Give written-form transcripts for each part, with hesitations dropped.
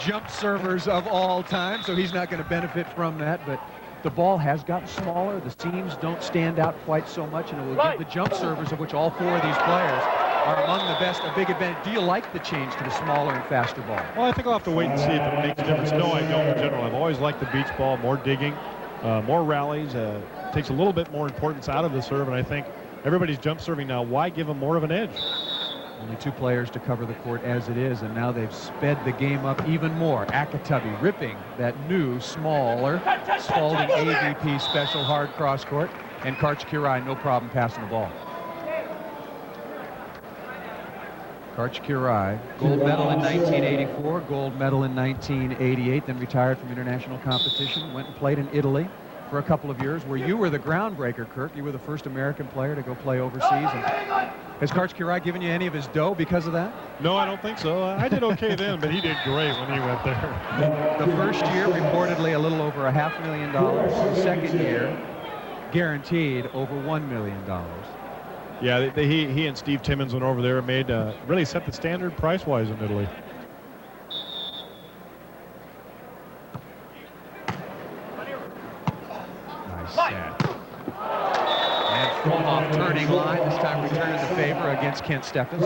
Jump servers of all time, so he's not going to benefit from that, but the ball has gotten smaller. The seams don't stand out quite so much, and it will give the jump servers, of which all 4 of these players are among the best, a big advantage. Do you like the change to the smaller and faster ball? Well, I think I'll have to wait and see if it makes a difference. No, I don't in general. I've always liked the beach ball, more digging, more rallies, takes a little bit more importance out of the serve, and I think everybody's jump serving now. Why give them more of an edge? Only 2 players to cover the court as it is, and now they've sped the game up even more. Akitabi ripping that new, smaller, Spalding AVP special hard cross court, and Karch Kirai no problem passing the ball. Karch Kirai, gold medal in 1984, gold medal in 1988, then retired from international competition, went and played in Italy for a couple of years, where you were the groundbreaker, Kirk. You were the first American player to go play overseas. And has Karch Kirai given you any of his dough because of that? No, I don't think so. I did okay then, but he did great when he went there. The first year, reportedly a little over $500,000. The second year, guaranteed over $1 million. Yeah, he and Steve Timmons went over there and made really set the standard price-wise in Italy. Nice set. And Frohoff turning line, this time returning the favor against Kent Steffes.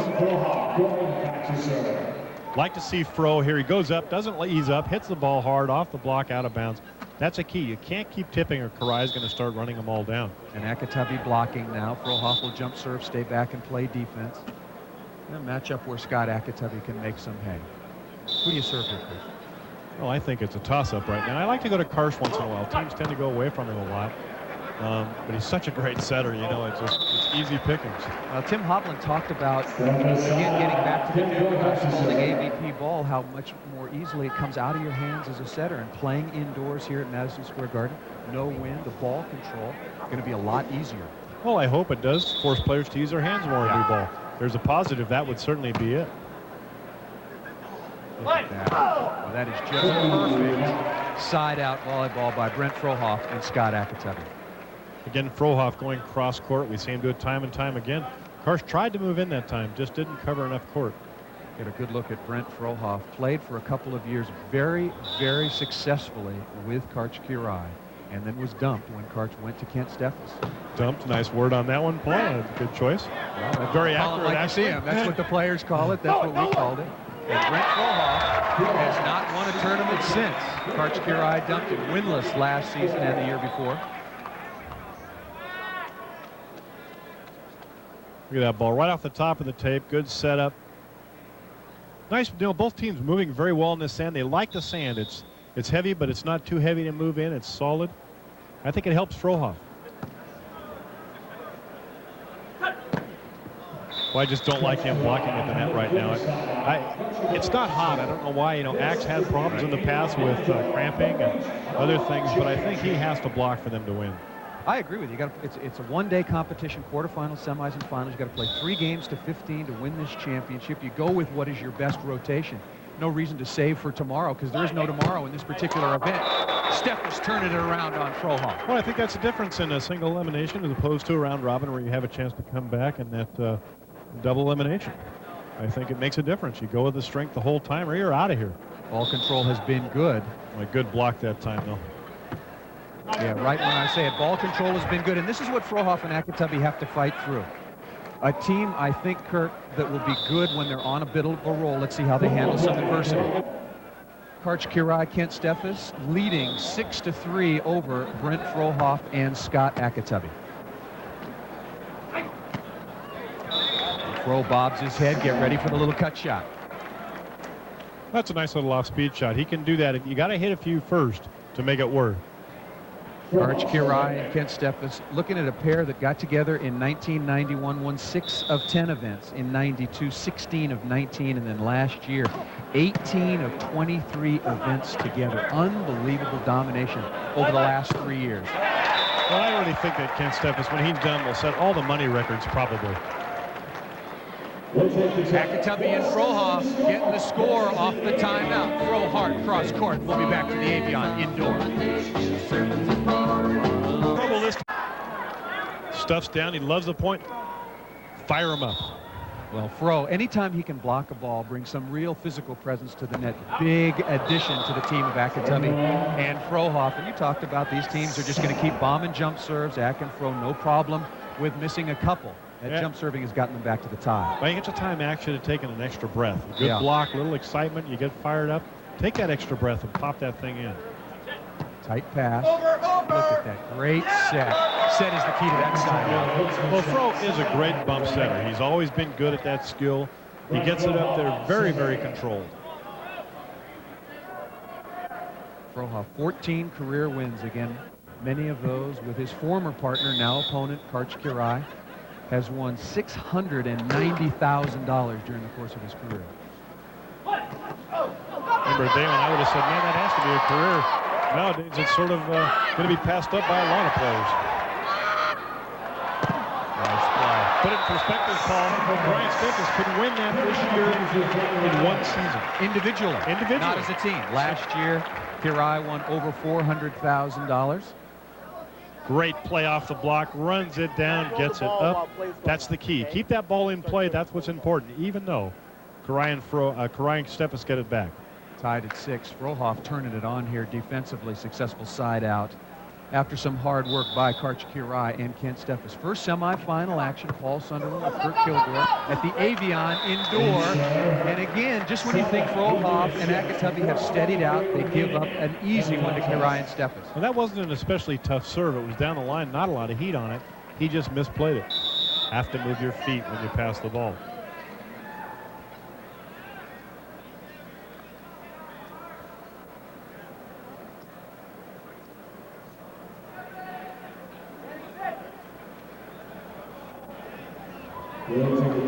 Like to see Fro here. He goes up, doesn't ease up, hits the ball hard, off the block, out of bounds. That's a key. You can't keep tipping or Kirai is going to start running them all down. And Akitabi blocking now. Frohoff will jump serve, stay back and play defense. A matchup where Scott Akitabi can make some hay. Who do you serve with, Chris? Well, I think it's a toss-up right now. I like to go to Karch once in a while. Teams tend to go away from him a lot. But he's such a great setter, you know, it's easy pickings. Tim Hovland talked about, again, getting back to the holding AVP ball, how much more easily it comes out of your hands as a setter, and playing indoors here at Madison Square Garden. No wind, the ball control, going to be a lot easier. Well, I hope it does force players to use their hands more in new ball. There's a positive, that would certainly be it. Look at that. Well, that is just perfect side-out volleyball by Brent Frohoff and Scott Akitabi. Again, Frohoff going cross-court. We see him do it time and time again. Karch tried to move in that time, just didn't cover enough court. Get a good look at Brent Frohoff. Played for a couple of years very, very successfully with Karch Kirai, and then was dumped when Karch went to Kent Steffes. Dumped, nice word on that one, Paul. Good choice. Well, very accurate, like actually. You see him. That's what the players call it. That's what we called it. And Brent Frohoff has not won a tournament since. Karch Kirai dumped him winless last season and the year before. Look at that ball right off the top of the tape. Good setup. Nice, you know, both teams moving very well in the sand. They like the sand. It's heavy, but it's not too heavy to move in. It's solid. I think it helps Frohoff. Well, I just don't like him blocking at the net right now. It's not hot. I don't know why. You know, Axe had problems in the past with cramping and other things, but I think he has to block for them to win. I agree with you. It's a one-day competition, quarterfinals, semis, and finals. You got to play 3 games to 15 to win this championship. You go with what is your best rotation. No reason to save for tomorrow, because there is no tomorrow in this particular event. Steffes turning it around on Frohoff. Well, I think that's the difference in a single elimination as opposed to a round robin where you have a chance to come back in that double elimination. I think it makes a difference. You go with the strength the whole time or you're out of here. Ball control has been good. A good block that time, though. Yeah, right when I say it, ball control has been good, and this is what Frohoff and Akitabi have to fight through. A team, I think, Kirk, that will be good when they're on a bit of a roll. Let's see how they handle some adversity. Karch Kirai, Kent Steffes leading 6-3 over Brent Frohoff and Scott Akitabi. Fro bobs his head, get ready for the little cut shot. That's a nice little off-speed shot. He can do that. You got to hit a few first to make it work. Karch Kirai and Kent Steffes looking at a pair that got together in 1991, won 6 of 10 events. In 92, 16 of 19, and then last year, 18 of 23 events together. Unbelievable domination over the last 3 years. Well, I really think that Kent Steffes, when he's done, will set all the money records probably. Akitabi and Frohoff getting the score off the timeout. Fro hard cross court. We'll be back to the Evian indoor. Stuff's down. He loves the point. Fire him up. Well, Fro, anytime he can block a ball, bring some real physical presence to the net, big addition to the team of Akatubby and Frohoff. And you talked about these teams are just going to keep bombing jump serves. Ak and Fro, no problem with missing a couple. That jump serving has gotten them back to the tie. Well, you get the time, Ak should have taken an extra breath. A good block, little excitement, you get fired up. Take that extra breath and pop that thing in. Tight pass. Look at that. Great set. Set is the key to that side. Well, Fro is a great bump setter. He's always been good at that skill. He gets it up there very, very controlled. Frohoff, 14 career wins. Again, many of those with his former partner, now opponent, Karch Kirai, has won $690,000 during the course of his career. Remember a day when I would have said, man, that has to be a career. Nowadays, it's sort of going to be passed up by a lot of players. Nice play. Put it in perspective, Paul. Brian Steffes could win that this year in one season. Individually. Not as a team. Last year, Kirai won over $400,000. Great play off the block. Runs it down, gets it up. That's the key. Keep that ball in play. That's what's important, even though Kirai and Steffes get it back. Tied at 6. Frohoff turning it on here defensively. Successful side out after some hard work by Karch Kirai and Kent Steffes. First semifinal action, Paul Sunderland with Kurt Kilgore at the Evian indoor. And again, just when you think Frohoff and Akatubby have steadied out, they give up an easy one to Kirai and Steffes. Well, that wasn't an especially tough serve. It was down the line, not a lot of heat on it. He just misplayed it. Have to move your feet when you pass the ball.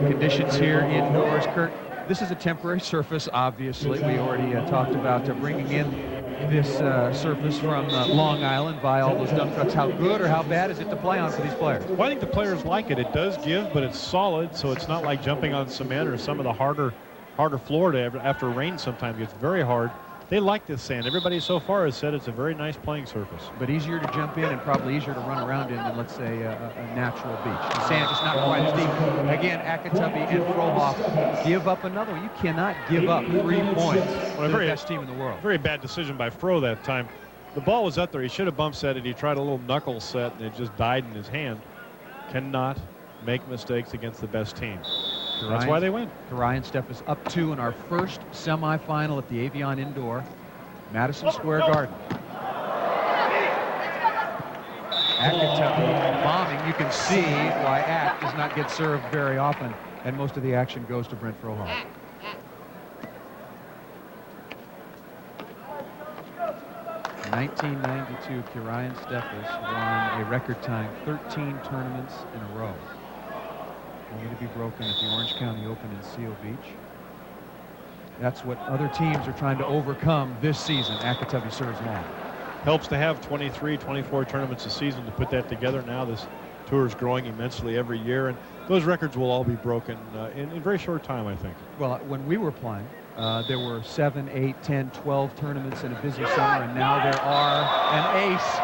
Conditions here indoors, Kurt. This is a temporary surface, obviously. We already talked about bringing in this surface from Long Island by all those dump trucks. How good or how bad is it to play on for these players? Well, I think the players like it. It does give, but it's solid, so it's not like jumping on cement or some of the harder floor after rain sometimes gets very hard. They like this sand. Everybody so far has said it's a very nice playing surface. But easier to jump in and probably easier to run around in than, let's say, a natural beach. The sand just not quite as deep. Again, Akatubby and Frohoff give up another one. You cannot give up 3 points to the best team in the world. Very bad decision by Fro that time. The ball was up there. He should have bump set it. He tried a little knuckle set, and it just died in his hand. Cannot make mistakes against the best team. That's why they win. Kirai and Steffes up 2 in our first semifinal at the Evian Indoor, Madison Square Garden. Akatubby bombing. You can see why Ak does not get served very often, and most of the action goes to Brent Frohoff. In 1992, Kirai and Steffes won a record time 13 tournaments in a row. Only to be broken at the Orange County Open in Seal Beach. That's what other teams are trying to overcome this season. Akatubby serves long. Helps to have 23, 24 tournaments a season to put that together. Now this tour is growing immensely every year, and those records will all be broken in a very short time, I think. Well, when we were playing, there were 7, 8, 10, 12 tournaments in a busy summer, and now there are an ace.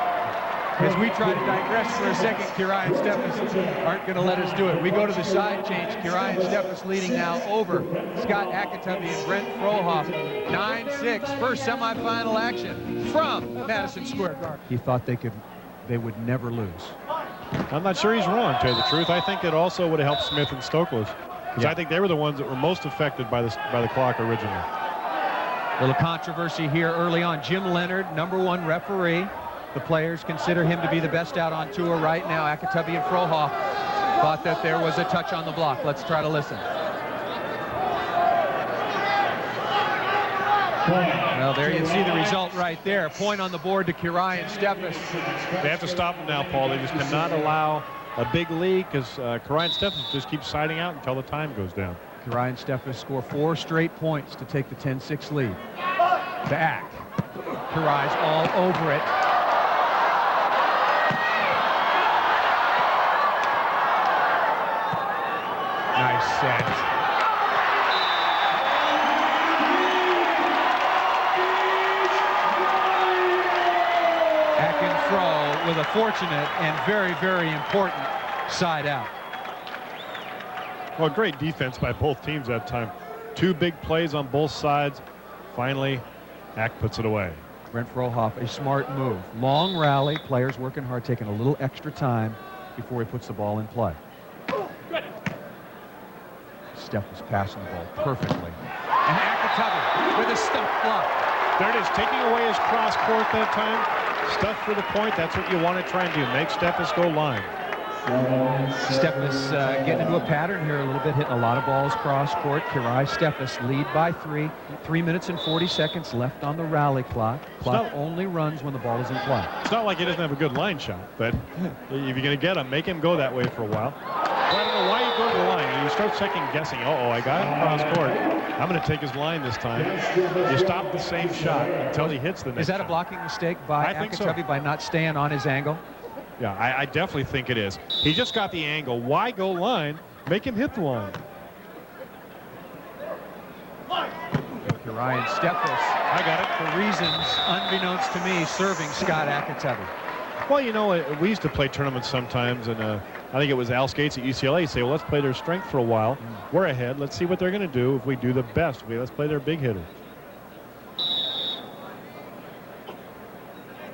As we try to digress for a second, Kirai and Steffes aren't going to let us do it. We go to the side change. Kirai and Steffes leading now over Scott Akatubby and Brent Frohoff. 9-6, first semifinal action from Madison Square Garden. He thought they would never lose. I'm not sure he's wrong, to tell you the truth. I think it also would have helped Smith and Stoklos, because I think they were the ones that were most affected by the clock originally. A little controversy here early on. Jim Leonard, #1 referee. The players consider him to be the best out on tour right now. Akatubby and Frohoff thought that there was a touch on the block. Let's try to listen. Well, there you see the result right there. Point on the board to Kirai and Steffes. They have to stop them now, Paul. They just cannot allow a big lead, because Kirai and Steffes just keep siding out until the time goes down. Kirai and Steffes score 4 straight points to take the 10-6 lead. To Ak. Kirai's all over it. Nice set. Ak and Fro with a fortunate and very, very important side out. Well, great defense by both teams that time. 2 big plays on both sides. Finally, Ack puts it away. Brent Frohoff, a smart move. Long rally, players working hard, taking a little extra time before he puts the ball in play. Steffes passing the ball perfectly. And Akatubby with a stuff block. There it is, taking away his cross court that time. Stuff for the point. That's what you want to try and do. Make Steffes go line. Steffes getting into a pattern here a little bit, hitting a lot of balls cross court. Kirai, Steffes lead by 3. 3 minutes and 40 seconds left on the rally clock. Clock only runs when the ball is in play. It's not like he doesn't have a good line shot, but if you're going to get him, make him go that way for a while. Well, I don't know why you go to the line. You start second guessing. Uh-oh, I got him cross court. I'm going to take his line this time. You stop the same shot until he hits the next. Is that a blocking mistake by Akatubby by not staying on his angle? Yeah, I definitely think it is. He just got the angle. Why go line? Make him hit the line. Kirai and Steffes. I got it. For reasons unbeknownst to me, serving Scott Akatubby. Well, you know, we used to play tournaments sometimes, and I think it was Al Skates at UCLA say, well, let's play their strength for a while. We're ahead. Let's see what they're going to do if we do the best. Let's play their big hitter.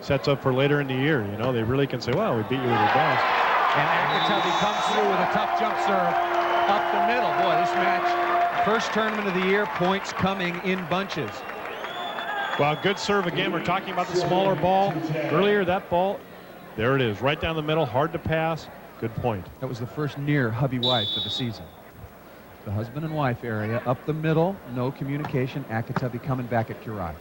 Sets up for later in the year. You know, they really can say, well, we beat you with your best. And Akatubby comes through with a tough jump serve up the middle. Boy, this match, first tournament of the year, points coming in bunches. Well, good serve again. We're talking about the smaller ball. Earlier, that ball, there it is, right down the middle, hard to pass. Good point. That was the first near hubby-wife of the season. The husband and wife area, up the middle, no communication. Akatubby coming back at Kirai.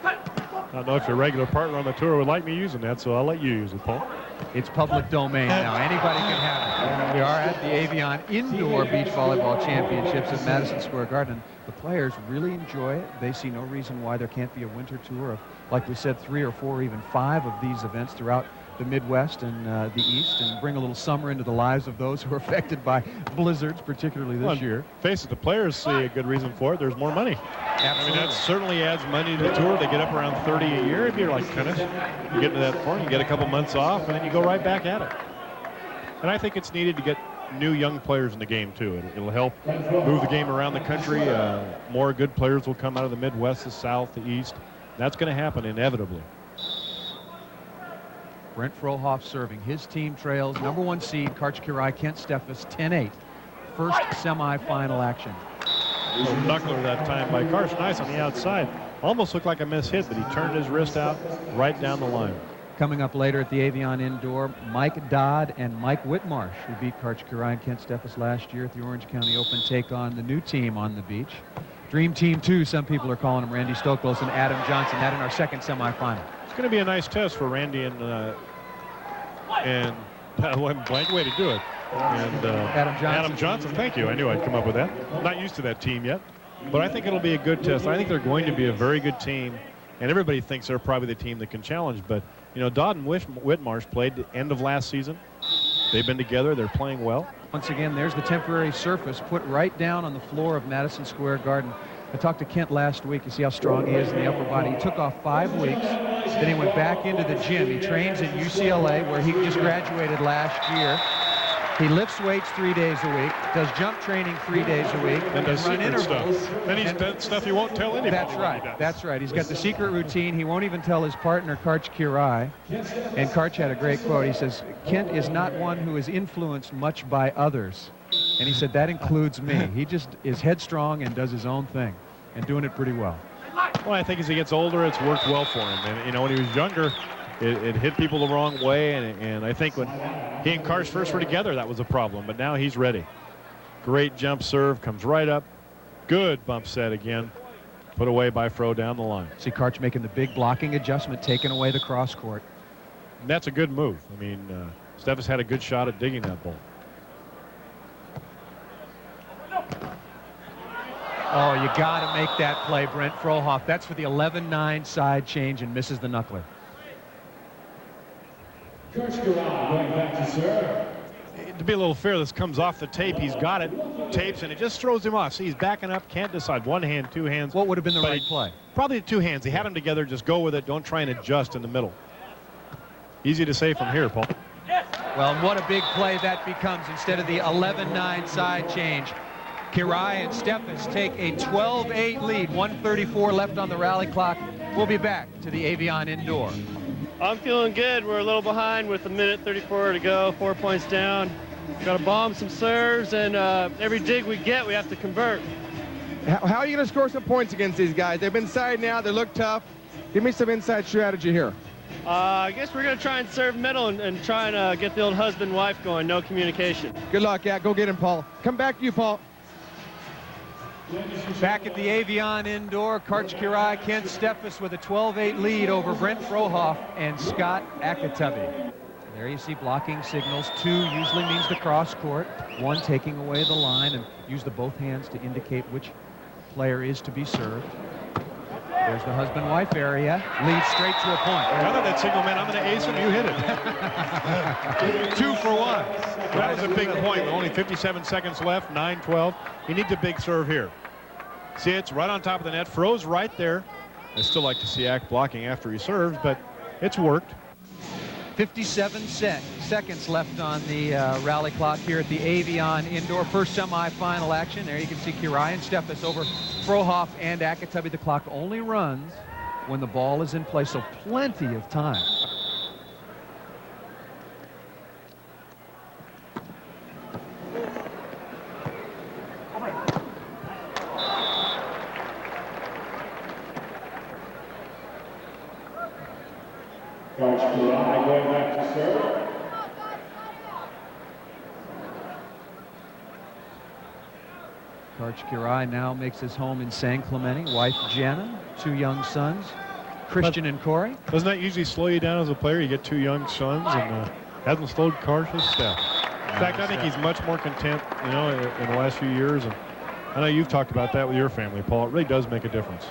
I don't know if your regular partner on the tour would like me using that, so I'll let you use it, Paul. It's public domain now. Anybody can have it. We are at the Evian Indoor Beach Volleyball Championships at Madison Square Garden. The players really enjoy it. They see no reason why there can't be a winter tour of, like we said, 3 or 4 or even 5 of these events throughout the Midwest and the East, and bring a little summer into the lives of those who are affected by blizzards, particularly this year. Face it, the players see a good reason for it. There's more money. Absolutely. I mean, that certainly adds money to the tour. They get up around 30 a year. If you're like tennis, you get into that form, you get a couple months off, and then you go right back at it. And I think it's needed to get new young players in the game, too. It'll help move the game around the country. More good players will come out of the Midwest, the South, the East. That's going to happen inevitably. Brent Frohoff serving. His team trails #1 seed Karch Kirai, Kent Steffes 10-8. First semifinal action. Knuckler that time by Karch. Nice on the outside. Almost looked like a miss hit, but he turned his wrist out right down the line. Coming up later at the Evian Indoor, Mike Dodd and Mike Whitmarsh, who beat Karch Kirai and Kent Steffes last year at the Orange County Open, take on the new team on the beach. Dream Team 2, some people are calling them, Randy Stoklos and Adam Johnson. That in our second semifinal. It's going to be a nice test for Randy and blank way to do it. And Adam Johnson, thank you. I knew I'd come up with that. I'm not used to that team yet, but I think it'll be a good test. I think they're going to be a very good team, and everybody thinks they're probably the team that can challenge. But, you know, Dodd and Whitmarsh played the end of last season. They've been together. They're playing well. Once again, there's the temporary surface put right down on the floor of Madison Square Garden. I talked to Kent last week. You see how strong he is in the upper body. He took off 5 weeks. Then he went back into the gym. He trains at UCLA, where he just graduated last year. He lifts weights 3 days a week, does jump training 3 days a week, and does run intervals. Stuff. Then he's done stuff he won't tell anybody. That's right. That's right. He's got the secret routine. He won't even tell his partner, Karch Kirai. And Karch had a great quote. He says, Kent is not one who is influenced much by others. And he said, that includes me. He just is headstrong and does his own thing, and doing it pretty well. Well, I think as he gets older, it's worked well for him. And, you know, when he was younger, it hit people the wrong way. And I think when he and Karch first were together, that was a problem. But now he's ready. Great jump serve, comes right up. Good bump set again. Put away by Fro down the line. See Karch making the big blocking adjustment, taking away the cross court. And that's a good move. I mean, Steffes had a good shot at digging that ball. Oh, you got to make that play, Brent Frohoff. That's for the 11-9 side change, and misses the knuckler. Karch Kirai going back to serve. To be a little fair, this comes off the tape. He's got it, tapes, and it just throws him off. See, he's backing up, can't decide. One hand, 2 hands. What would have been the right play? Probably 2 hands. He had them together. Just go with it. Don't try and adjust in the middle. Easy to say from here, Paul. Well, and what a big play that becomes. Instead of the 11-9 side change, Kirai and Steffes take a 12-8 lead. 1:34 left on the rally clock. We'll be back to the Evian indoor. I'm feeling good. We're a little behind with 1:34 to go, 4 points down. Got to bomb some serves, and every dig we get, we have to convert. How are you going to score some points against these guys? They've been inside now. They look tough. Give me some inside strategy here. I guess we're going to try and serve middle and try and get the old husband-wife going. No communication. Good luck. Yeah, go get him, Paul. Come back to you, Paul. Back at the Evian indoor, Karch Kirai, Kent Steffes with a 12-8 lead over Brent Frohoff and Scott Akatubby. There you see blocking signals. 2 usually means the cross court. 1 taking away the line, and use the both hands to indicate which player is to be served. There's the husband-wife area. Leads straight to a point. I thought that signal meant I'm going to ace him. You hit it. 2 for 1. That was a big point. With only 57 seconds left. 9-12. He needs a big serve here. See, it's right on top of the net. Froze right there. I still like to see Ack blocking after he serves, but it's worked. 57 seconds left on the rally clock here at the Evian indoor. First semifinal action. There you can see Kirai and Steffes over Frohoff and Akatubby. The clock only runs when the ball is in play, so plenty of time. Karch Kirai going back to serve. Karch Kirai now makes his home in San Clemente. Wife Jenna, 2 young sons, Christian and Corey. Doesn't that usually slow you down as a player? You get 2 young sons, and hasn't slowed Karch's step. In fact, I think he's much more content, you know, in the last few years. And I know you've talked about that with your family, Paul. It really does make a difference.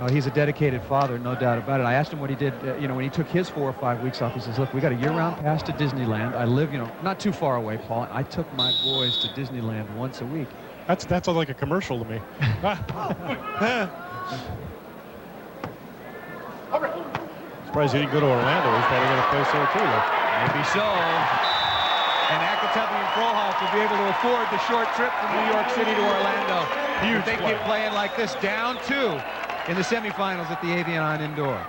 Oh, he's a dedicated father, no doubt about it. I asked him what he did, you know, when he took his 4 or 5 weeks off. He says, look, we got a year-round pass to Disneyland. I live, you know, not too far away, Paul. I took my boys to Disneyland once a week. That sounds like a commercial to me. Surprised he didn't go to Orlando. He's probably got a place there too. Maybe so. And Akatubby and Frohoff will be able to afford the short trip from New York City to Orlando. Huge if they play. keep playing like this, down 2 in the semifinals at the Evian indoor.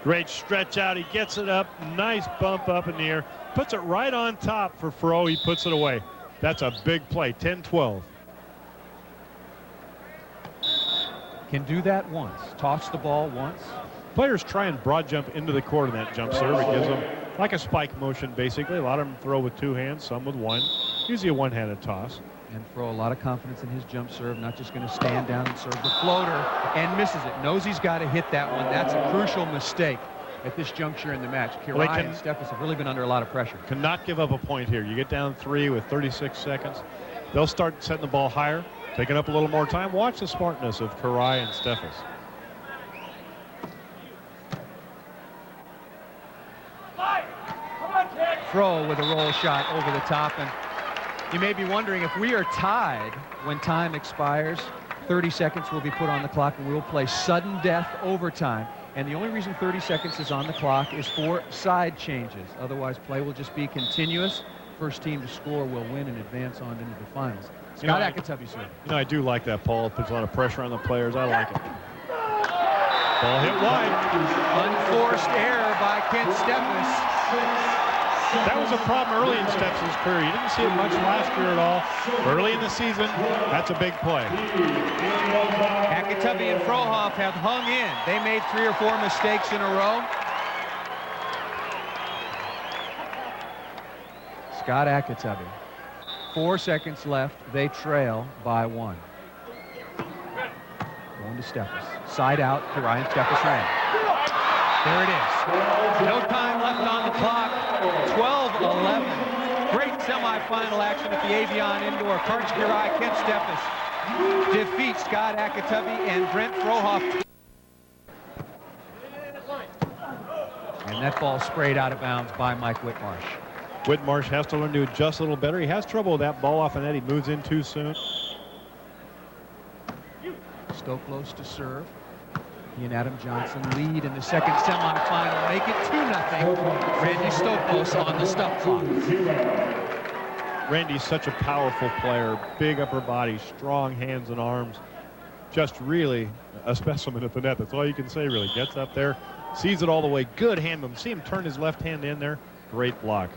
Great stretch out. He gets it up. Nice bump up in the air. Puts it right on top for Fro. He puts it away. That's a big play. 10-12. Can do that once. Toss the ball once. Players try and broad jump into the court in that jump serve. It gives them like a spike motion, basically. A lot of them throw with 2 hands, some with 1. Usually a one-handed toss. And Fro, a lot of confidence in his jump serve, not just going to stand down and serve the floater, and misses it. Knows he's got to hit that one. That's a crucial mistake at this juncture in the match. Kirai and Steffes have really been under a lot of pressure. Cannot give up a point here. You get down 3 with 36 seconds. They'll start setting the ball higher, taking up a little more time. Watch the smartness of Kirai and Steffes. Fro with a roll shot over the top, and you may be wondering, if we are tied when time expires, 30 seconds will be put on the clock and we will play sudden death overtime. And the only reason 30 seconds is on the clock is for side changes. Otherwise, play will just be continuous. First team to score will win and advance on into the finals. Scott Akatubby, sir. You know, I do like that, Paul. It puts a lot of pressure on the players. I like it. Ball hit wide. Unforced error by Kent Steffes. That was a problem early in Steffes' career. You didn't see it much last year at all. Early in the season, that's a big play. Akatubby and Frohoff have hung in. They made 3 or 4 mistakes in a row. Scott Akatubby. 4 seconds left. They trail by 1. Going to Steffes. Side out. Kirai and Steffes ran. There it is. No time left on the clock. 12-11. Great semifinal action at the Evian indoor. Karch Kirai, Kent Steffes defeat Scott Akatubby and Brent Frohoff. And that ball sprayed out of bounds by Mike Whitmarsh. Whitmarsh has to learn to adjust a little better. He has trouble with that ball off the net. He moves in too soon. Stoklos to serve. He and Adam Johnson lead in the second semifinal, make it 2-0. Randy Stoklos on the stop clock. Randy's such a powerful player, big upper body, strong hands and arms. Just really a specimen at the net. That's all you can say, really. Gets up there, sees it all the way. Good hand. See him turn his left hand in there. Great block.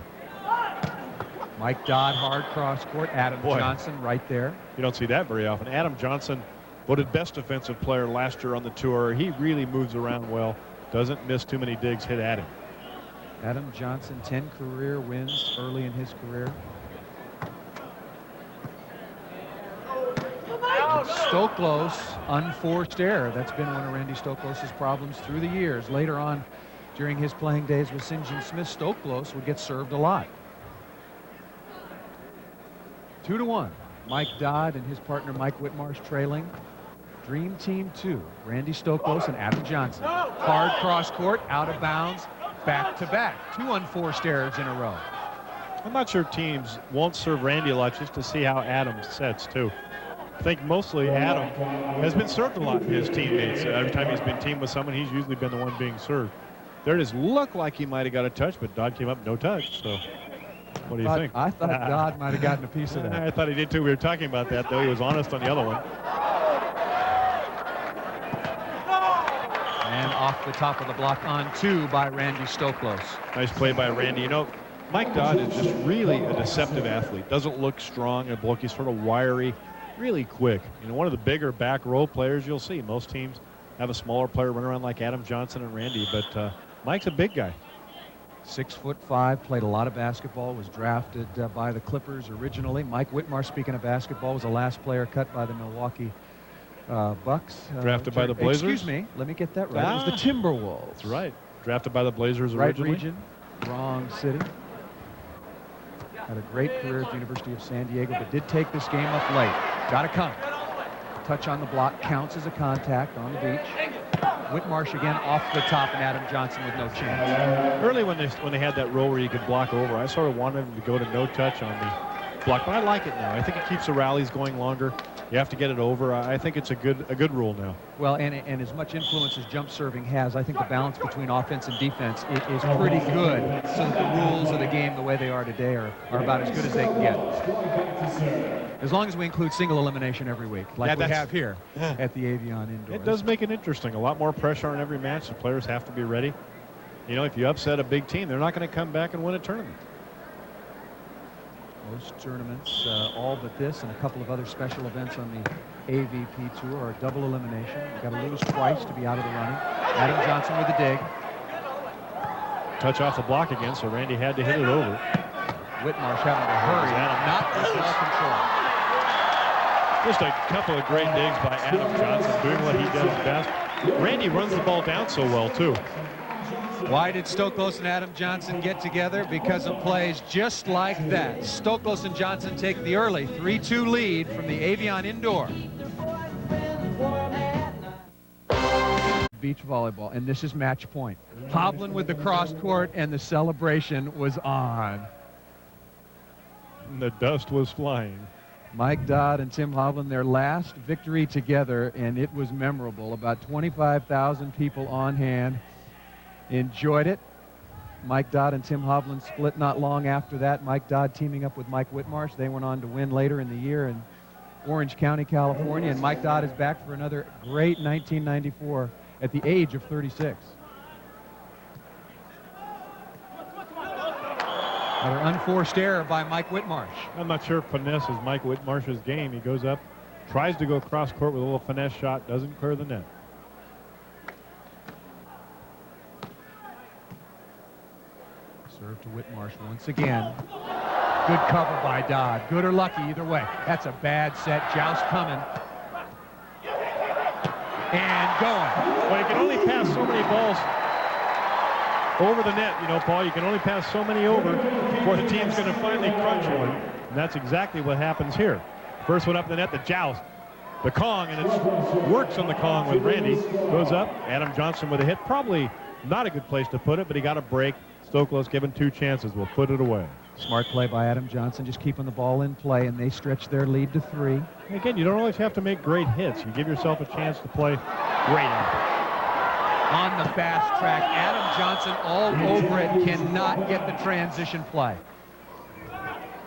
Mike Dodd, hard cross court. Adam Johnson right there. You don't see that very often. Adam Johnson, voted best defensive player last year on the tour. He really moves around well. Doesn't miss too many digs hit at him. Adam Johnson, 10 career wins early in his career. Stoklos, unforced error. That's been one of Randy Stoklos' problems through the years. Later on, during his playing days with St. John Smith, Stoklos would get served a lot. 2-1. Mike Dodd and his partner Mike Whitmarsh trailing. Dream Team 2, Randy Stoklos and Adam Johnson. Hard cross court, out of bounds, back to back. 2 unforced errors in a row. I'm not sure teams won't serve Randy a lot just to see how Adam sets, too. I think mostly Adam has been served a lot in his teammates. Every time he's been teamed with someone, he's usually been the one being served. There just looked like he might have got a touch, but Dodd came up no touch. So what do you think? I thought Dodd might have gotten a piece of that. I thought he did too. We were talking about that, though. He was honest on the other one. And off the top of the block on 2 by Randy Stoklos. Nice play by Randy. You know, Mike Dodd is just really a deceptive athlete. Doesn't look strong. A bloke, he's sort of wiry, really quick. You know, one of the bigger back row players you'll see. Most teams have a smaller player run around like Adam Johnson and Randy, but Mike's a big guy. 6'5", played a lot of basketball, was drafted by the Clippers originally. Mike Whitmarsh, speaking of basketball, was the last player cut by the Milwaukee Bucks. Drafted by the Blazers? Excuse me, let me get that right. It was the Timberwolves. That's right. Drafted by the Blazers originally. Right region, wrong city. Had a great career at the University of San Diego, but did take this game up late. Got to come. Touch on the block counts as a contact on the beach. Whitmarsh again off the top, and Adam Johnson with no chance. Early when they had that rule where you could block over, I sort of wanted him to go to no touch on the block, but I like it now. I think it keeps the rallies going longer. You have to get it over. I think it's a good rule now. Well, and as much influence as jump serving has, I think the balance between offense and defense is pretty good, so that the rules of the game, the way they are today, are about as good as they can get. As long as we include single elimination every week, like we have here at the Evian indoors. It does make it interesting. A lot more pressure on every match. The players have to be ready. You know, if you upset a big team, they're not going to come back and win a tournament. Most tournaments, all but this and a couple of other special events on the AVP Tour are double elimination. You've got to lose twice to be out of the running. Adam Johnson with a dig. Touch off the block again, so Randy had to hit it over. Whitmarsh having to hurry, not with ball control. Just a couple of great digs by Adam Johnson, doing what he does best. Randy runs the ball down so well, too. Why did Stoklos and Adam Johnson get together? Because of plays just like that. Stoklos and Johnson take the early 3-2 lead from the Evian indoor. Beach volleyball, and this is match point. Hovland with the cross court, and the celebration was on. And the dust was flying. Mike Dodd and Tim Hovland, their last victory together, and it was memorable. About 25,000 people on hand. Enjoyed it. Mike Dodd and Tim Hovland split not long after that. Mike Dodd teaming up with Mike Whitmarsh. They went on to win later in the year in Orange County, California. And Mike Dodd is back for another great 1994 at the age of 36. Another unforced error by Mike Whitmarsh. I'm not sure if finesse is Mike Whitmarsh's game. He goes up, tries to go cross court with a little finesse shot, doesn't clear the net. Serve to Whitmarsh once again. Good cover by Dodd. Good or lucky, either way. That's a bad set. Joust coming. And going. Well, you can only pass so many balls over the net, you know, Paul. You can only pass so many over before the team's going to finally crunch one. And that's exactly what happens here. First one up the net, the joust. The Kong, and it works on the Kong with Randy. Goes up. Adam Johnson with a hit. Probably not a good place to put it, but he got a break. Stoklos given 2 chances. Will put it away. Smart play by Adam Johnson, just keeping the ball in play, and they stretch their lead to 3. Again, you don't always have to make great hits. You give yourself a chance to play great out. on the fast track. Adam Johnson all over it, cannot get the transition play.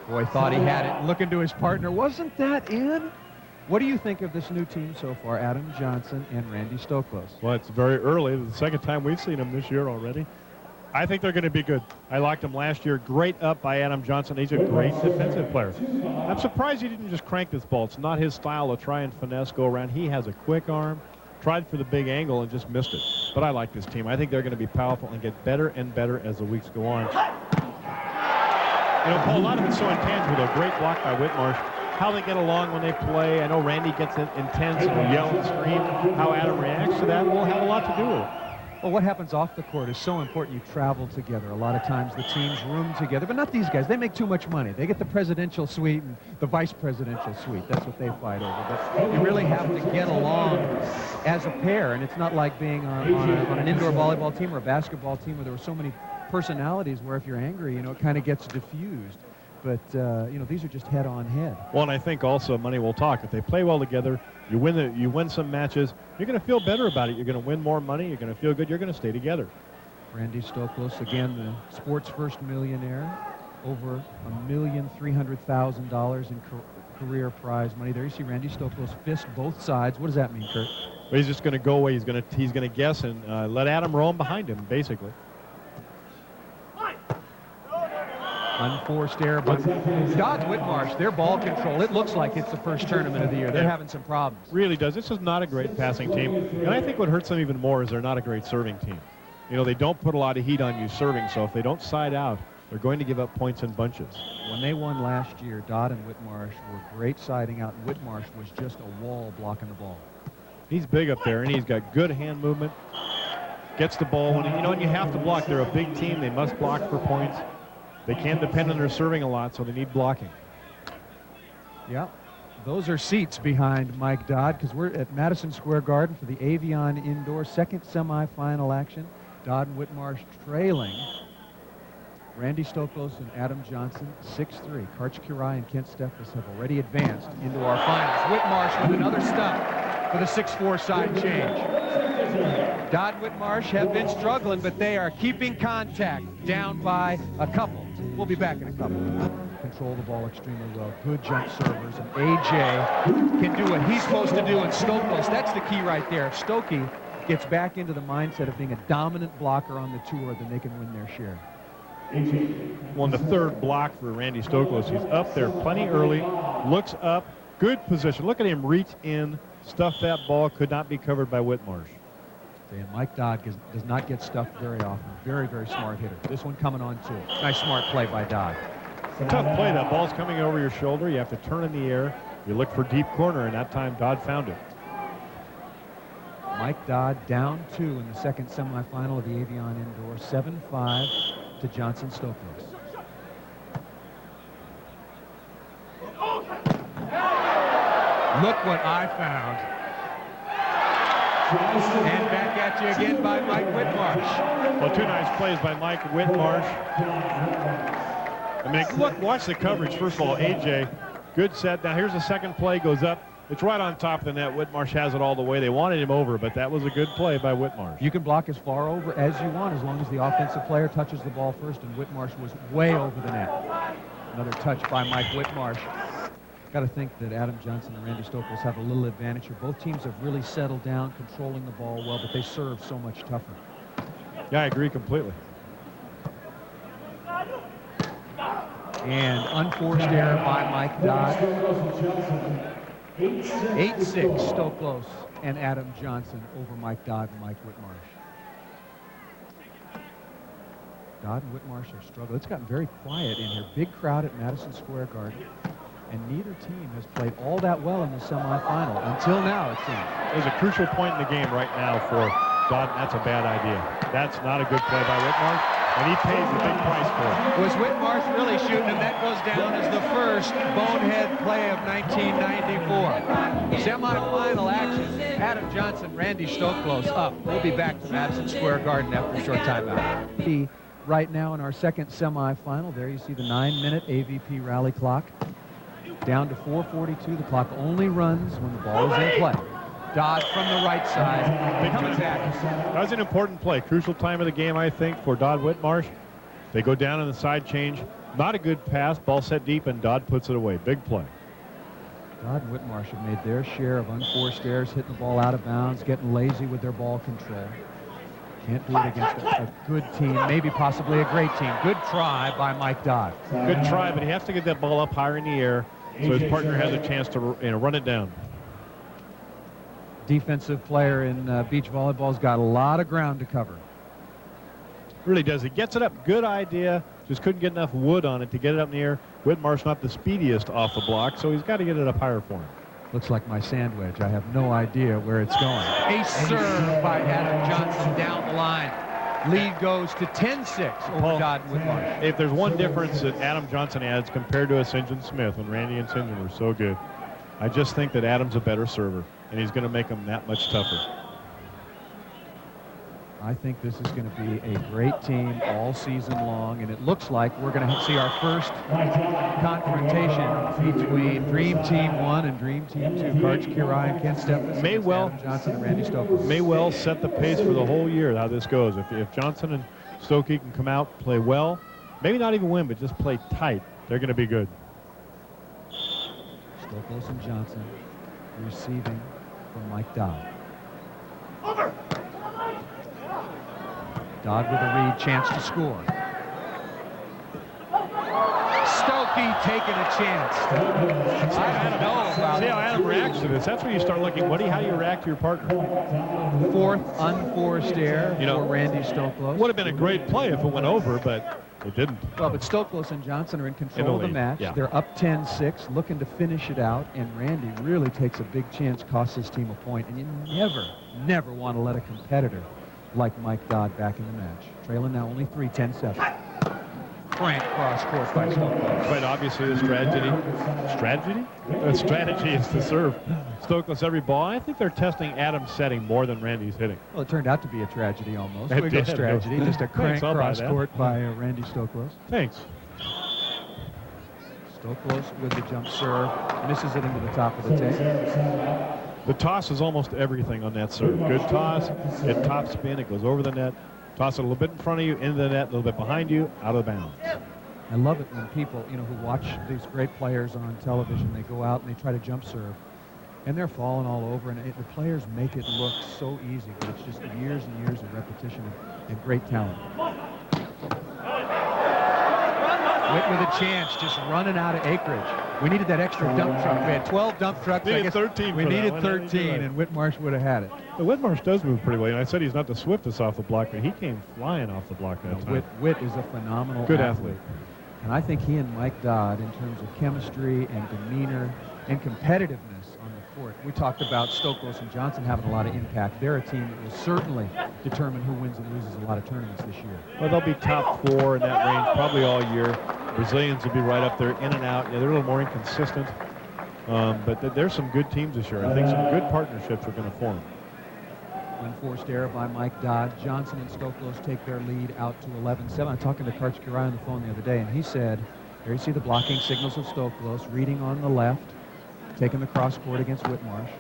Boy, thought he had it. Looking to his partner. Wasn't that in? What do you think of this new team so far, Adam Johnson and Randy Stoklos? Well, it's very early. The second time we've seen them this year already. I think they're going to be good. I liked him last year. Great up by Adam Johnson. He's a great defensive player. I'm surprised he didn't just crank this ball. It's not his style to try and finesse, go around. He has a quick arm. Tried for the big angle and just missed it. But I like this team. I think they're going to be powerful and get better and better as the weeks go on. You know, Paul, a lot of it's so intangible. A great block by Whitmarsh. How they get along when they play. I know Randy gets intense and will yell and scream. How Adam reacts to that will have a lot to do with it. Well, what happens off the court is so important. You travel together. A lot of times the teams room together, but not these guys. They make too much money. They get the presidential suite and the vice presidential suite. That's what they fight over. But you really have to get along as a pair, and it's not like being on an indoor volleyball team or a basketball team where there were so many personalities where if you're angry, you know, it kind of gets diffused. But, you know, these are just head-on head. Well, and I think also money will talk. If they play well together, you win some matches, you're going to feel better about it. You're going to win more money. You're going to feel good. You're going to stay together. Randy Stoklos, again, the sports first millionaire, over $1,300,000 in career prize money. There you see Randy Stoklos fist both sides. What does that mean, Kurt? Well, he's just going to go away. He's going to guess and let Adam roam behind him, basically. Unforced error, but Dodd Whitmarsh, their ball control, it looks like it's the first tournament of the year. They're having some problems. Really does. This is not a great passing team. And I think what hurts them even more is they're not a great serving team. You know, they don't put a lot of heat on you serving, so if they don't side out, they're going to give up points in bunches. When they won last year, Dodd and Whitmarsh were great siding out, and Whitmarsh was just a wall blocking the ball. He's big up there, and he's got good hand movement. Gets the ball when, you know, and you have to block. They're a big team. They must block for points. They can't depend on their serving a lot, so they need blocking. Yeah, those are seats behind Mike Dodd because we're at Madison Square Garden for the Evian Indoor second semifinal action. Dodd and Whitmarsh trailing. Randy Stoklos and Adam Johnson, 6-3. Karch Kirai and Kent Steffes have already advanced into our finals. Whitmarsh with another stop for the 6-4 side change. Dodd and Whitmarsh have been struggling, but they are keeping contact, down by a couple. We'll be back in a couple. Control the ball extremely well. Good jump servers. And AJ can do what he's supposed to do. And Stoklos, that's the key right there. If Stokey gets back into the mindset of being a dominant blocker on the tour, then they can win their share. Well, in the third block for Randy Stoklos, he's up there plenty early, looks up, good position. Look at him reach in, stuff that ball, could not be covered by Whitmarsh. And Mike Dodd does not get stuffed very often. Very, very smart hitter. This one coming on too. Nice smart play by Dodd. It's a tough play. That ball's coming over your shoulder. You have to turn in the air. You look for deep corner, and that time Dodd found it. Mike Dodd down 2 in the second semifinal of the Evian Indoor. 7-5 to Johnson Stoklos. Look what I found. And back at you again by Mike Whitmarsh. Well, 2 nice plays by Mike Whitmarsh. I mean, look, watch the coverage. First of all, AJ, good set. Now here's the second play, goes up. It's right on top of the net. Whitmarsh has it all the way. They wanted him over, but that was a good play by Whitmarsh. You can block as far over as you want as long as the offensive player touches the ball first, and Whitmarsh was way over the net. Another touch by Mike Whitmarsh. Got to think that Adam Johnson and Randy Stoklos have a little advantage here. Both teams have really settled down, controlling the ball well, but they serve so much tougher. Yeah, I agree completely. And unforced error by Mike Dodd. 8-6 Stoklos and Adam Johnson over Mike Dodd and Mike Whitmarsh. Dodd and Whitmarsh have struggled. It's gotten very quiet in here. Big crowd at Madison Square Garden. And neither team has played all that well in the semifinal until now, it seems. There's a crucial point in the game right now for Dodd. That's a bad idea. That's not a good play by Whitmarsh, and he pays the big price for it. Was Whitmarsh really shooting him? That goes down as the first bonehead play of 1994. Semifinal action. Adam Johnson, Randy Stoklos up. We'll be back to Madison Square Garden after a short timeout. Right now in our second semifinal, there you see the 9-minute AVP rally clock. Down to 4:42. The clock only runs when the ball is in play. Dodd from the right side. Coming back. That was an important play. Crucial time of the game, I think, for Dodd Whitmarsh. They go down in the side change. Not a good pass. Ball set deep, and Dodd puts it away. Big play. Dodd and Whitmarsh have made their share of unforced errors, hitting the ball out of bounds, getting lazy with their ball control. Can't do it against a good team, maybe possibly a great team. Good try by Mike Dodd. Good try, but he has to get that ball up higher in the air so his partner has a chance to run it down. Defensive player in beach volleyball's got a lot of ground to cover. Really does. He gets it up. Good idea. Just couldn't get enough wood on it to get it up in the air. Whitmarsh not the speediest off the block, so he's got to get it up higher for him. Looks like my sand wedge. I have no idea where it's going. A serve by Adam Johnson down the line. Lead goes to 10-6 over Dodd and Whitmarsh. If there's one difference that Adam Johnson adds compared to a St. John Smith when Randy and St. John were so good, I just think that Adam's a better server, and he's going to make them that much tougher. I think this is going to be a great team all season long, and it looks like we're going to see our first confrontation between Dream Team 1 and Dream Team 2. Karch Kirai and Ken Steffes. May well, Adam Johnson and Randy Stoklos. May well set the pace for the whole year how this goes. If Johnson and Stokey can come out, play well, maybe not even win, but just play tight, they're going to be good. Stoklos and Johnson receiving from Mike Dodd. Over. Dodd with a read, chance to score. Stokey taking a chance. I don't know about See how Adam reacts to this. That's where you start looking, how do you react to your partner? Fourth unforced error for Randy Stoklos. Would have been a great play if it went over, but it didn't. Well, but Stoklos and Johnson are in control of the match. Yeah. They're up 10-6, looking to finish it out, and Randy really takes a big chance, costs his team a point, and you never want to let a competitor like Mike Dodd back in the match. Trailing now only 3, 10-7. Frank cross court by Stoklos. But obviously the strategy is to serve Stoklos every ball. I think they're testing Adam's setting more than Randy's hitting. Well, it turned out to be a tragedy almost. It We go did. tragedy, just a crank Thanks, cross court by Randy Stoklos. Thanks. Stoklos with the jump serve, misses it into the top of the tape. The toss is almost everything on that serve. Good toss, it top spin, it goes over the net. Toss it a little bit in front of you, into the net, a little bit behind you, out of bounds. I love it when people, who watch these great players on television, they go out and they try to jump serve, and they're falling all over, and the players make it look so easy, but it's just years and years of repetition and great talent. Whit with a chance, just running out of acreage. We needed that extra dump truck. We had 12 dump trucks. I guess 13. We needed 13, and Whitmarsh would have had it. The Whitmarsh does move pretty well. And I said he's not the swiftest off the block, but he came flying off the block that time. Whit is a phenomenal good athlete. And I think he and Mike Dodd, in terms of chemistry and demeanor and competitiveness on the court, we talked about Stoklos and Johnson having a lot of impact. They're a team that will certainly determine who wins and loses a lot of tournaments this year. Well, they'll be top 4 in that range probably all year. Brazilians will be right up there, in and out. Yeah, they're a little more inconsistent. But there's some good teams this year. I think some good partnerships are going to form. Unforced error by Mike Dodd. Johnson and Stoklos take their lead out to 11-7. I'm talking to Karch Kirai on the phone the other day, and he said, there you see the blocking signals of Stoklos, reading on the left, taking the cross court against Whitmarsh.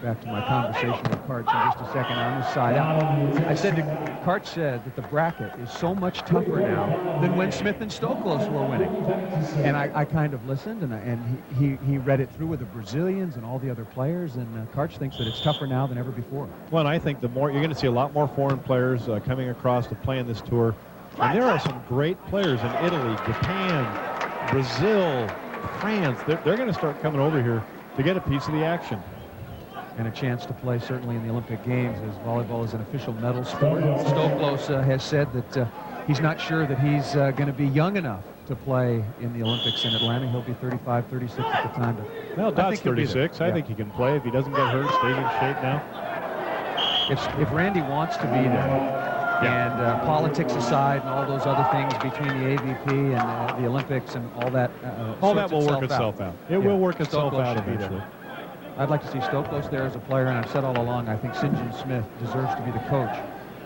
Back to my conversation with Karch in just a second on the side out. I said Karch said that the bracket is so much tougher now than when Smith and Stoklos were winning. And I kind of listened, and he read it through with the Brazilians and all the other players, and Karch thinks that it's tougher now than ever before. Well, and I think the more you're going to see a lot more foreign players coming across to play in this tour. And there are some great players in Italy, Japan, Brazil, France. They're going to start coming over here to get a piece of the action. And a chance to play certainly in the Olympic Games, as volleyball is an official medal sport. Stoklos has said that he's not sure that he's going to be young enough to play in the Olympics in Atlanta. He'll be 35, 36 at the time. But well, Dodd's 36. I think he can play if he doesn't get hurt, stays in shape now. If Randy wants to be there, and politics aside and all those other things between the AVP and the Olympics and all that will work itself out. It will work itself out eventually. I'd like to see Stoklos there as a player, and I've said all along, I think St. John Smith deserves to be the coach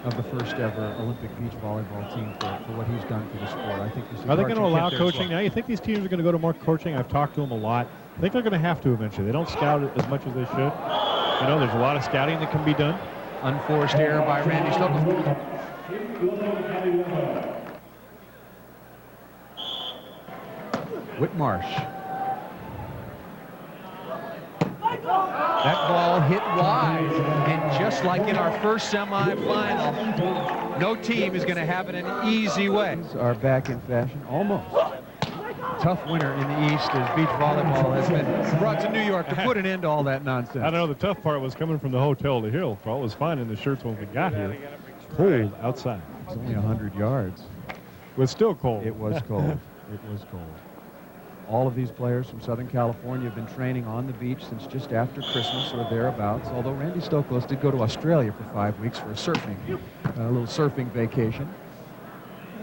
of the first ever Olympic beach volleyball team for what he's done for the sport. I think are they going to allow coaching now? You think these teams are going to go to more coaching? I've talked to them a lot. I think they're going to have to eventually. They don't scout it as much as they should. You know, there's a lot of scouting that can be done. Unforced error by Randy Stoklos. Whitmarsh. That ball hit wide, and just like in our first semifinal, no team is going to have it an easy way. Are back in fashion, almost. Tough winter in the East as beach volleyball has been brought to New York to put an end to all that nonsense. I don't know, the tough part was coming from the hotel to Hill. All was fine in the shirts when we got here. Cold outside. It's only 100 yards. It was still cold. It was cold. It was cold. All of these players from Southern California have been training on the beach since just after Christmas or thereabouts, although Randy Stoklos did go to Australia for 5 weeks for a little surfing vacation.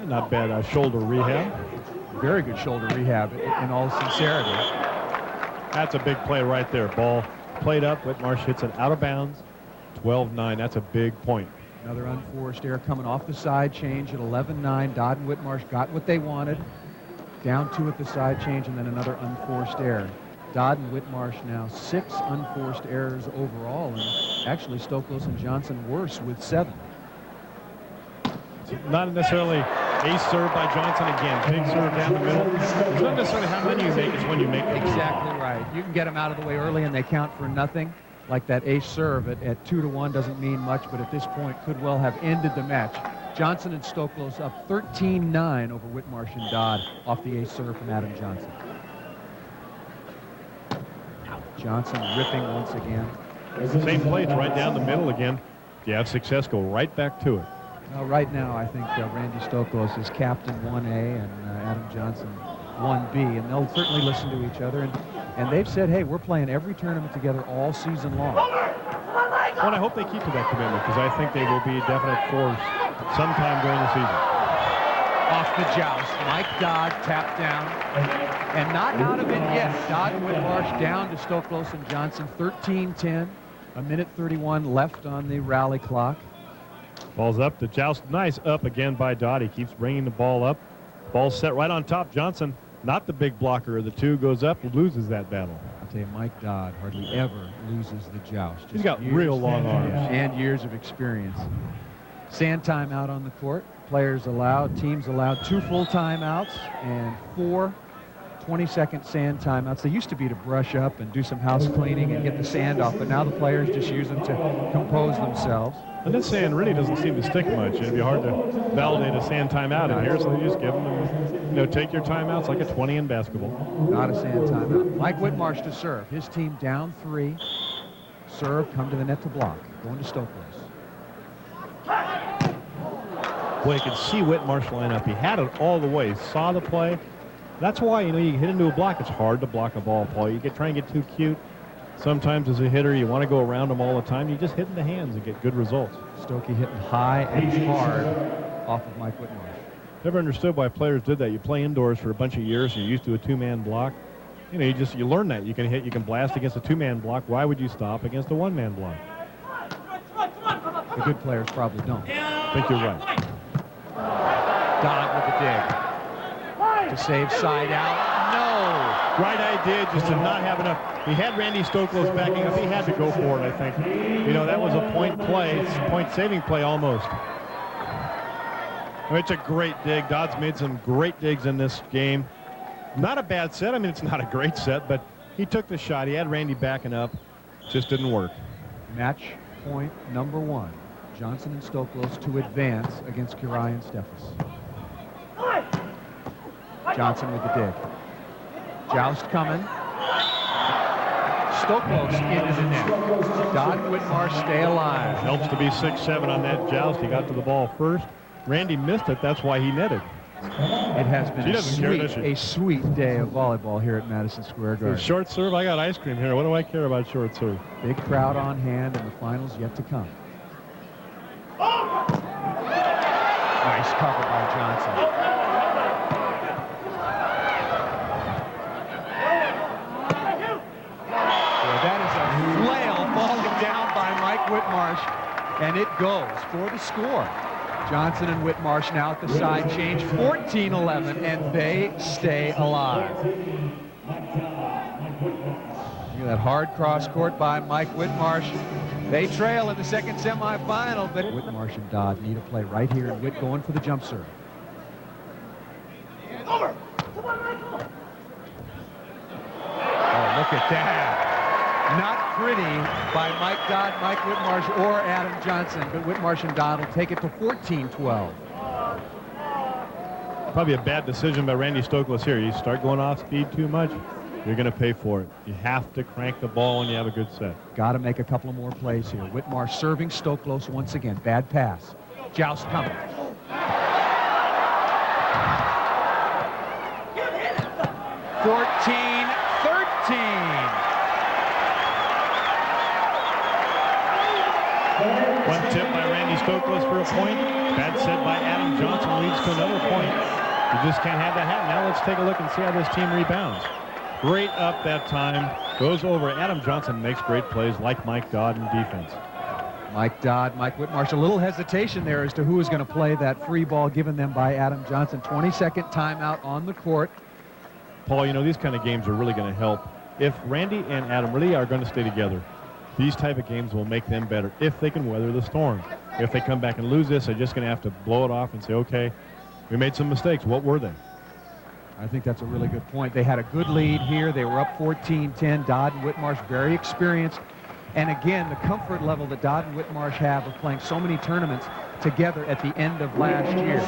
Not bad shoulder rehab. Very good shoulder rehab, in all sincerity. That's a big play right there. Ball played up. Whitmarsh hits it out of bounds. 12-9. That's a big point. Another unforced error coming off the side change at 11-9. Dodd and Whitmarsh got what they wanted. Down 2 at the side change, and then another unforced error. Dodd and Whitmarsh now 6 unforced errors overall, and actually Stoklos and Johnson worse with 7. Not necessarily ace serve by Johnson again. Big serve down the middle. It's not necessarily how many you make, it's when you make them. Exactly right. You can get them out of the way early and they count for nothing. Like that ace serve at 2-1 doesn't mean much, but at this point could well have ended the match. Johnson and Stoklos up 13-9 over Whitmarsh and Dodd off the ace serve from Adam Johnson. Johnson ripping once again. Same play, it's right down the middle again. If you have success, go right back to it. Well, right now, I think Randy Stoklos is captain 1A and Adam Johnson 1B, and they'll certainly listen to each other. And they've said, hey, we're playing every tournament together all season long. Well, I hope they keep to that commitment, because I think they will be a definite force sometime during the season. Off the joust, Mike Dodd tapped down, and not out of it yet. Dodd and Whitmarsh down to Stoklos and Johnson, 13-10, a minute 31 left on the rally clock. Ball's up, the joust, nice up again by Dodd. He keeps bringing the ball up. Ball set right on top. Johnson, not the big blocker of the two, goes up, loses that battle. I'll tell you, Mike Dodd hardly ever loses the joust. He's got real long arms. And years of experience. Sand timeout on the court. Players allowed, teams allowed 2 full timeouts and 4 20-second sand timeouts. They used to be to brush up and do some house cleaning and get the sand off, but now the players just use them to compose themselves. And this sand really doesn't seem to stick much. It'd be hard to validate a sand timeout in here, so they just give them, take your timeouts like a 20 in basketball. Not a sand timeout. Mike Whitmarsh to serve. His team down 3. Serve, come to the net to block. Going to Stoklos. Boy, you could see Whitmarsh line up. He had it all the way, saw the play. That's why, you hit into a block. It's hard to block a ball, Paul. You try and get too cute. Sometimes as a hitter, you want to go around them all the time. You just hit in the hands and get good results. Stokey hitting high and hard off of Mike Whitmarsh. Never understood why players did that. You play indoors for a bunch of years. You're used to a 2-man block. You learn that. You can hit, you can blast against a 2-man block. Why would you stop against a 1-man block? The good players probably don't. I think you're right. Dodd with the dig. To save side out. No! Right idea, just did not have enough. He had Randy Stoklos backing up. He had to go for it, I think. That was a point play. It's a point-saving play almost. It's a great dig. Dodd's made some great digs in this game. Not a bad set. It's not a great set, but he took the shot. He had Randy backing up. Just didn't work. Match point number 1. Johnson and Stoklos to advance against Kirai and Steffes. Johnson with the dig. Joust coming. Stoklos into the net. Dodd and Whitmarsh stay alive. Helps to be 6-7 on that joust. He got to the ball first. Randy missed it. That's why he netted. It has been a sweet day of volleyball here at Madison Square Garden. Short serve. I got ice cream here. What do I care about short serve? Big crowd on hand, and the finals yet to come. Nice cover by Johnson. That is a flail falling down by Mike Whitmarsh, and it goes for the score. Johnson and Whitmarsh now at the side change, 14-11, and they stay alive. That hard cross court by Mike Whitmarsh. They trail in the second semifinal, but Whitmarsh and Dodd need a play right here, and Whit going for the jump serve. Oh, look at that. Not pretty by Mike Dodd, Mike Whitmarsh, or Adam Johnson, but Whitmarsh and Dodd will take it to 14-12. Probably a bad decision by Randy Stoklos here. You start going off speed too much, you're going to pay for it. You have to crank the ball when you have a good set. Got to make a couple of more plays here. Whitmarsh serving Stoklos once again. Bad pass. Joust coming. (14-13). One tip by Randy Stoklos for a point. Bad set by Adam Johnson leads to another point. You just can't have that happen. Now let's take a look and see how this team rebounds. Great up that time. Goes over. Adam Johnson makes great plays like Mike Dodd in defense. Mike Dodd, Mike Whitmarsh, a little hesitation there as to who is going to play that free ball given them by Adam Johnson. 22nd timeout on the court. Paul, you know, these kind of games are really going to help. If Randy and Adam really are going to stay together, these type of games will make them better if they can weather the storm. If they come back and lose this, they're just going to have to blow it off and say, okay, we made some mistakes. What were they? I think that's a really good point. They had a good lead here. They were up 14-10. Dodd and Whitmarsh very experienced. And again, the comfort level that Dodd and Whitmarsh have of playing so many tournaments together at the end of last year.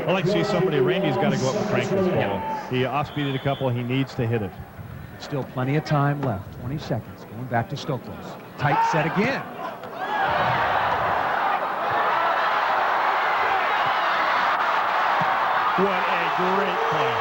I like to see somebody, Randy's got to go up and crank this ball. He off-speeded a couple. He needs to hit it. Still plenty of time left. 20 seconds. Going back to Stoklos. Tight set again. What a great play.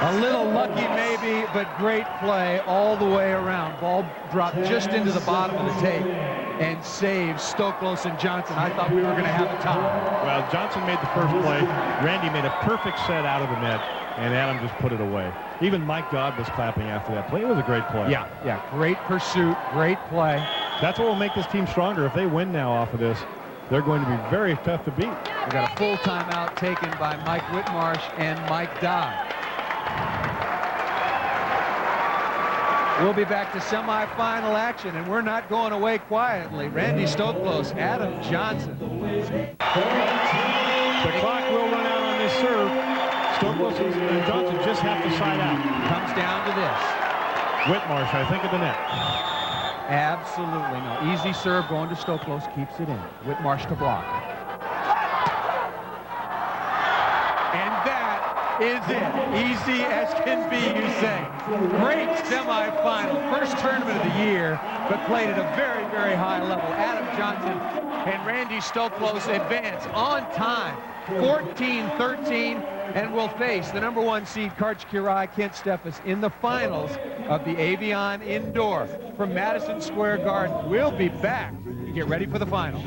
A little lucky maybe, but great play all the way around. Ball dropped just into the bottom of the tape and saves Stoklos and Johnson. I thought we were going to have a tie. Well, Johnson made the first play. Randy made a perfect set out of the net, and Adam just put it away. Even Mike Dodd was clapping after that play. It was a great play. Yeah, great pursuit, great play. That's what will make this team stronger. If they win now off of this, they're going to be very tough to beat. We got a full timeout taken by Mike Whitmarsh and Mike Dodd. We'll be back to semifinal action, and we're not going away quietly. Randy Stoklos, Adam Johnson. The clock will run out on this serve. Stoklos and Johnson just have to side out. Comes down to this. Whitmarsh, I think, at the net. Absolutely no. Easy serve going to Stoklos, keeps it in. Whitmarsh to block. And that is it. Easy as can be, you say. Great semifinal. First tournament of the year, but played at a very, very high level. Adam Johnson and Randy Stoklos advance on time. 14-13, and will face the #1 seed Karch Kirai, Kent Steffes in the finals of the Evian Indoor from Madison Square Garden. We'll be back to get ready for the finals.